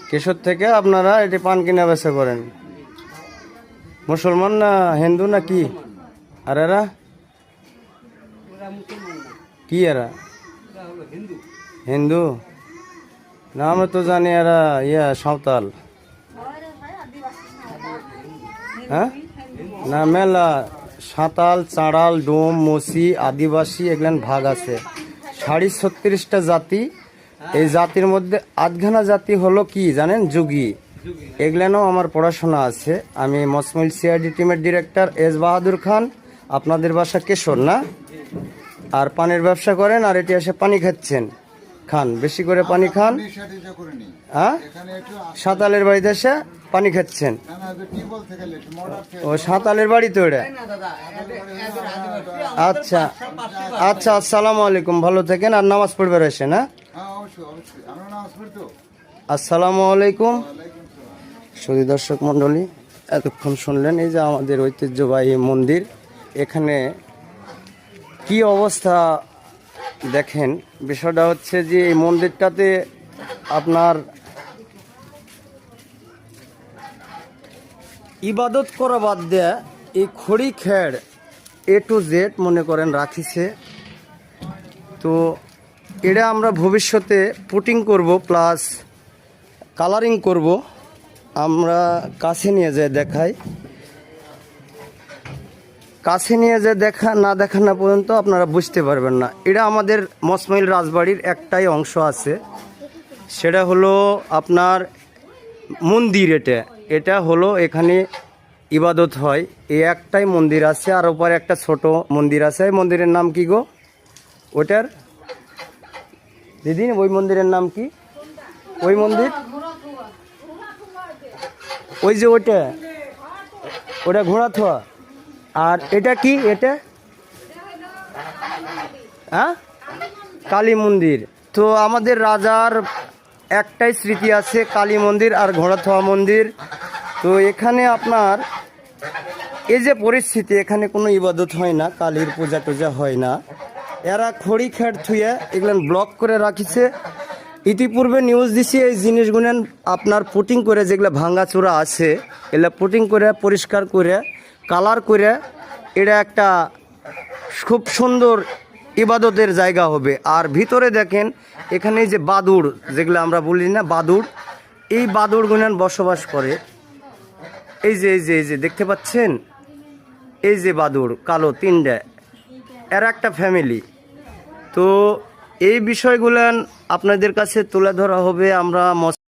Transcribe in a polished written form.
কেশর থেকে আপনারা এটি পান কিনা বেচা করেন। মুসলমান না হিন্দু না কি? আর এরা কি? এরা হিন্দু না? আমরা তো জানি এরা সাঁওতাল। হ্যাঁ না, মেলা সাঁতাল, চাঁড়াল, ডোম, মসি, আদিবাসী এগুলান ভাগ আছে। 36টা জাতি। এই জাতির মধ্যে আধখানা জাতি হলো কি জানেন? যোগী। এগুলানও আমার পড়াশোনা আছে। আমি মসমিল সিআইডি টিমের ডিরেক্টর এস বাহাদুর খান। আপনাদের বাসা কেশর না? আর পানির ব্যবসা করেন, আর এটি এসে পানি খাচ্ছেন। খান, বেশি করে পানি খান। হ্যাঁ, সাঁতালের বাড়িতে এসে পানি খাচ্ছেন। ও সাঁতালের বাড়ি তো এটা। আচ্ছা আচ্ছা, আসসালামু আলাইকুম, ভালো থাকেন। আর নামাজ পড়বে রয়েছে না? আসসালামু আলাইকুম। সুধী দর্শক মন্ডলী, এতক্ষণ শুনলেন এই যে আমাদের ঐতিহ্যবাহী মন্দির। এখানে কি অবস্থা দেখেন। বিষয়টা হচ্ছে যে এই মন্দিরটাতে আপনার ইবাদত করা বাদ দেয়া এই খড়ি খেড় A to Z মনে করেন রাখিছে। তো এটা আমরা ভবিষ্যতে পুটিং করব প্লাস কালারিং করব। আমরা কাছে নিয়ে যেয়ে দেখাই। কাছে নিয়ে যে দেখা না পর্যন্ত আপনারা বুঝতে পারবেন না। এটা আমাদের মসমাইল রাজবাড়ির একটাই অংশ আছে, সেটা হলো আপনার মন্দির। এটা হলো এখানে ইবাদত হয়। এই একটাই মন্দির আছে, আর উপরে একটা ছোট মন্দির আছে। এই মন্দিরের নাম কি গো? ওটার দিদি, ওই মন্দিরের নাম কি? ওই মন্দির ওই যে ওটা ঘোড়াথোয়া। আর এটা কি? এটা হ্যাঁ, কালী মন্দির। তো আমাদের রাজার একটাই স্মৃতি আছে, কালী মন্দির আর ঘোড়াথোয়া মন্দির। তো এখানে আপনার এই যে পরিস্থিতি, এখানে কোনো ইবাদত হয় না, কালীর পূজা টুজা হয় না। এরা খড়ি খেড় থুয়ে এগুলো ব্লক করে রাখিছে। ইতিপূর্বে নিউজ দিছি এই জিনিসগুলো আপনার পুটিং করে, যেগুলো ভাঙ্গাচোরা আছে এগুলো পুটিং করে পরিষ্কার করে কালার করে এটা একটা খুব সুন্দর ইবাদতের জায়গা হবে। আর ভিতরে দেখেন এখানে যে বাদুড়, যেগুলো আমরা বলি না বাদুড়, এই বাদুড়গুলো বসবাস করে। এই যে দেখতে পাচ্ছেন, এই যে বাদুড় কালো তিনটা, এর একটা ফ্যামিলি। তো এই বিষয়গুলো আপনাদের কাছে তুলে ধরা হবে। আমরা